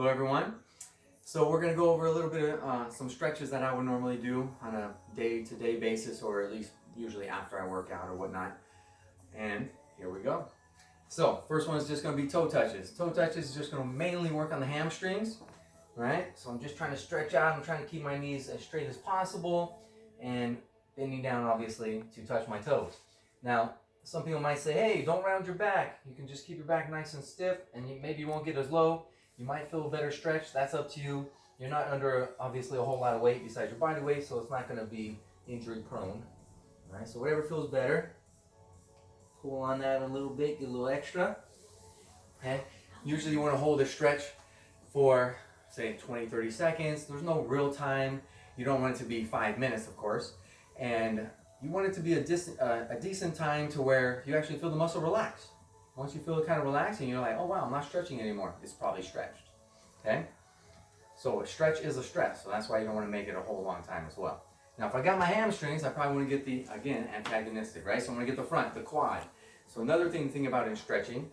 Hello everyone. So we're going to go over a little bit of some stretches that I would normally do on a day-to-day basis, or at least usually after I work out or whatnot. And here we go. So first one is just going to be toe touches. Toe touches is just going to mainly work on the hamstrings, right? So I'm just trying to stretch out. I'm trying to keep my knees as straight as possible and bending down obviously to touch my toes. Now some people might say, hey, don't round your back. You can just keep your back nice and stiff and maybe you won't get as low. You might feel a better stretch. That's up to you. You're not under obviously a whole lot of weight besides your body weight, so it's not going to be injury prone. All right, so whatever feels better. Pull on that a little bit, get a little extra. Okay. Usually you want to hold a stretch for say 20-30 seconds. There's no real time. You don't want it to be 5 minutes, of course, and you want it to be a decent time to where you actually feel the muscle relax. Once you feel it kind of relaxing, you're like, oh wow, I'm not stretching anymore. It's probably stretched. Okay? So a stretch is a stretch, so that's why you don't want to make it a whole long time as well. Now if I got my hamstrings, I probably want to get the, again, antagonistic, right? So I'm going to get the front, the quad. So another thing to think about in stretching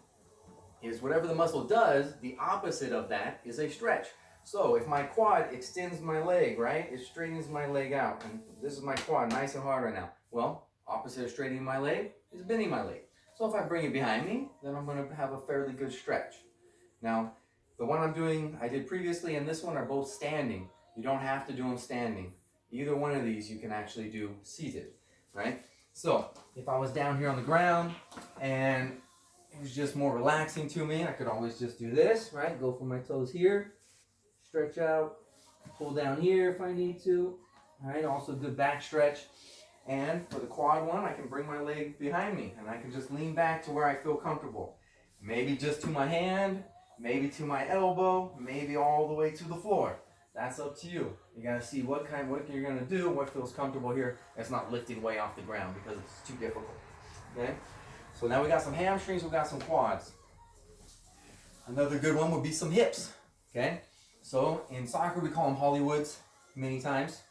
is whatever the muscle does, the opposite of that is a stretch. So if my quad extends my leg, right? It straightens my leg out. And this is my quad, nice and hard right now. Well, opposite of straightening my leg is bending my leg. So if I bring it behind me, then I'm going to have a fairly good stretch. Now, the one I did previously and this one are both standing. You don't have to do them standing. Either one of these you can actually do seated, right? So if I was down here on the ground and it was just more relaxing to me, I could always just do this, right? Go for my toes here, stretch out, pull down here if I need to, all right? Also good back stretch. And for the quad one, I can bring my leg behind me and I can just lean back to where I feel comfortable. Maybe just to my hand, maybe to my elbow, maybe all the way to the floor. That's up to you. You gotta see what you're gonna do, what feels comfortable here. It's not lifting way off the ground because it's too difficult. Okay? So now we got some hamstrings, we got some quads. Another good one would be some hips. Okay? So in soccer we call them Hollywoods many times.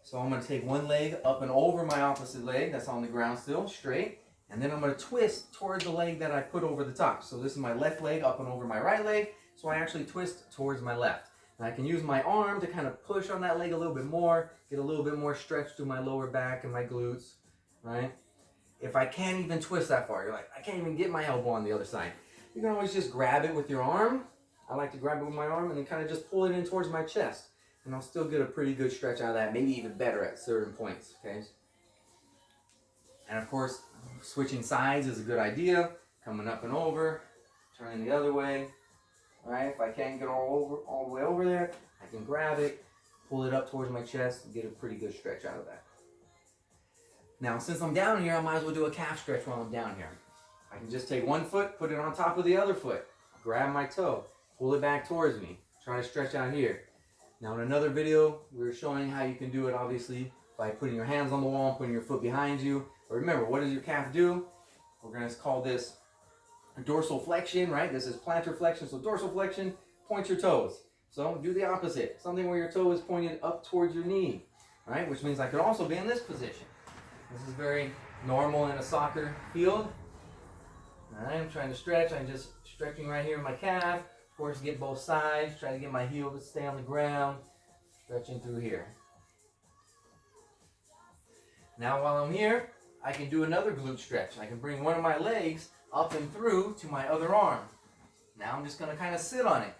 So I'm going to take one leg up and over my opposite leg that's on the ground still, straight. And then I'm going to twist towards the leg that I put over the top. So this is my left leg up and over my right leg. So I actually twist towards my left. And I can use my arm to kind of push on that leg a little bit more, get a little bit more stretch to my lower back and my glutes, right? If I can't even twist that far, you're like, I can't even get my elbow on the other side. You can always just grab it with your arm. I like to grab it with my arm and then kind of just pull it in towards my chest. And I'll still get a pretty good stretch out of that, maybe even better at certain points, okay? And of course, switching sides is a good idea. Coming up and over, turning the other way, all right? If I can't get all the way over there, I can grab it, pull it up towards my chest, and get a pretty good stretch out of that. Now, since I'm down here, I might as well do a calf stretch while I'm down here. I can just take one foot, put it on top of the other foot, grab my toe, pull it back towards me, try to stretch out here. Now in another video, we were showing how you can do it obviously by putting your hands on the wall and putting your foot behind you. But remember, what does your calf do? We're going to call this a dorsal flexion, right? This is plantar flexion. So dorsal flexion, point your toes. So do the opposite. Something where your toe is pointed up towards your knee, right? Which means I could also be in this position. This is very normal in a soccer field. All right, I'm trying to stretch. I'm just stretching right here in my calf. Of course, get both sides, try to get my heel to stay on the ground, stretching through here. Now while I'm here, I can do another glute stretch. I can bring one of my legs up and through to my other arm. Now I'm just going to kind of sit on it.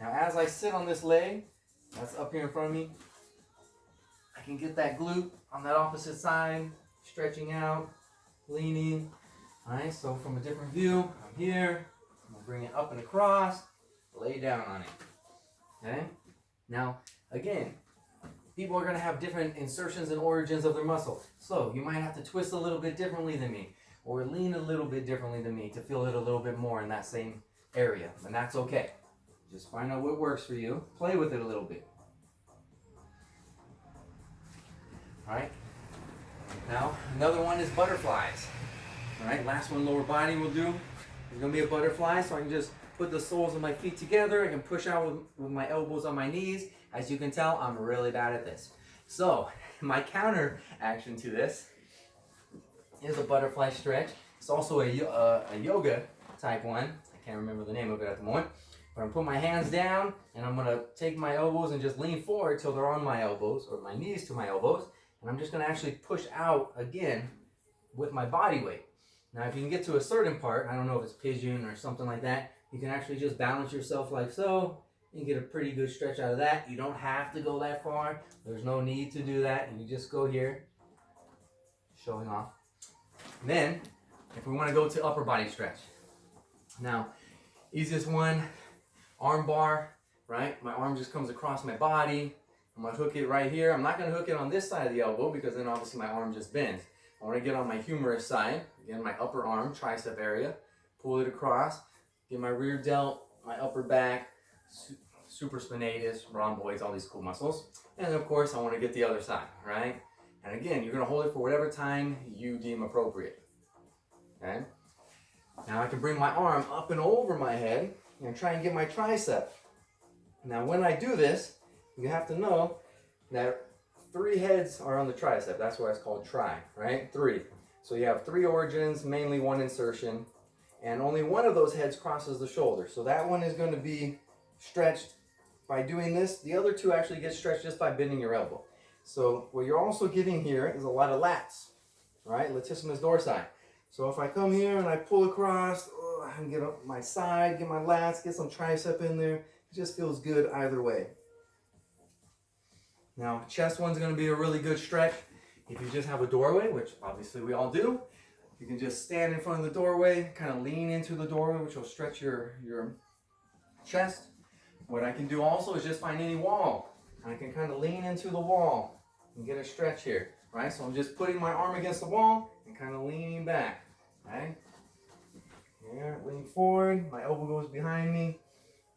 Now as I sit on this leg, that's up here in front of me, I can get that glute on that opposite side, stretching out, leaning. All right, so from a different view, I'm here. Bring it up and across, lay down on it, okay? Now, again, people are going to have different insertions and origins of their muscle. So, you might have to twist a little bit differently than me, or lean a little bit differently than me to feel it a little bit more in that same area, and that's okay. Just find out what works for you, play with it a little bit. All right? Now, another one is butterflies. All right, last one, lower body will do. It's going to be a butterfly, so I can just put the soles of my feet together. I can push out with my elbows on my knees. As you can tell, I'm really bad at this. So, my counter action to this is a butterfly stretch. It's also a yoga type one. I can't remember the name of it at the moment. But I'm putting my hands down and I'm gonna take my elbows and just lean forward till they're on my elbows, or my knees to my elbows. And I'm just gonna actually push out again with my body weight. Now, if you can get to a certain part, I don't know if it's pigeon or something like that, you can actually just balance yourself like so and get a pretty good stretch out of that. You don't have to go that far. There's no need to do that. You just go here, showing off. And then, if we want to go to upper body stretch. Now, easiest one, arm bar, right? My arm just comes across my body. I'm going to hook it right here. I'm not going to hook it on this side of the elbow because then obviously my arm just bends. I want to get on my humerus side, again, my upper arm, tricep area, pull it across, get my rear delt, my upper back, supraspinatus, rhomboids, all these cool muscles. And of course, I want to get the other side, right? And again, you're going to hold it for whatever time you deem appropriate. Okay? Now I can bring my arm up and over my head and try and get my tricep. Now when I do this, you have to know that 3 heads are on the tricep. That's why it's called tri, right? 3. So you have 3 origins, mainly 1 insertion, and only one of those heads crosses the shoulder. So that one is going to be stretched by doing this. The other 2 actually get stretched just by bending your elbow. So what you're also getting here is a lot of lats, right? Latissimus dorsi. So if I come here and I pull across, I can get up my side, get my lats, get some tricep in there. It just feels good either way. Now, chest one's going to be a really good stretch. If you just have a doorway, which obviously we all do, you can just stand in front of the doorway, kind of lean into the doorway, which will stretch your chest. What I can do also is just find any wall. And I can kind of lean into the wall and get a stretch here, right? So I'm just putting my arm against the wall and kind of leaning back, right? Here, lean forward, my elbow goes behind me.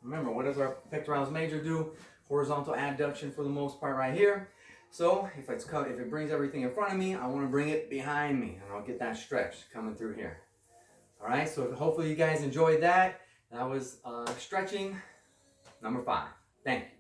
Remember, what does our pectoralis major do? Horizontal abduction for the most part right here. So if it brings everything in front of me, I want to bring it behind me, and I'll get that stretch coming through here. All right, so hopefully you guys enjoyed that. That was stretching number 5. Thank you.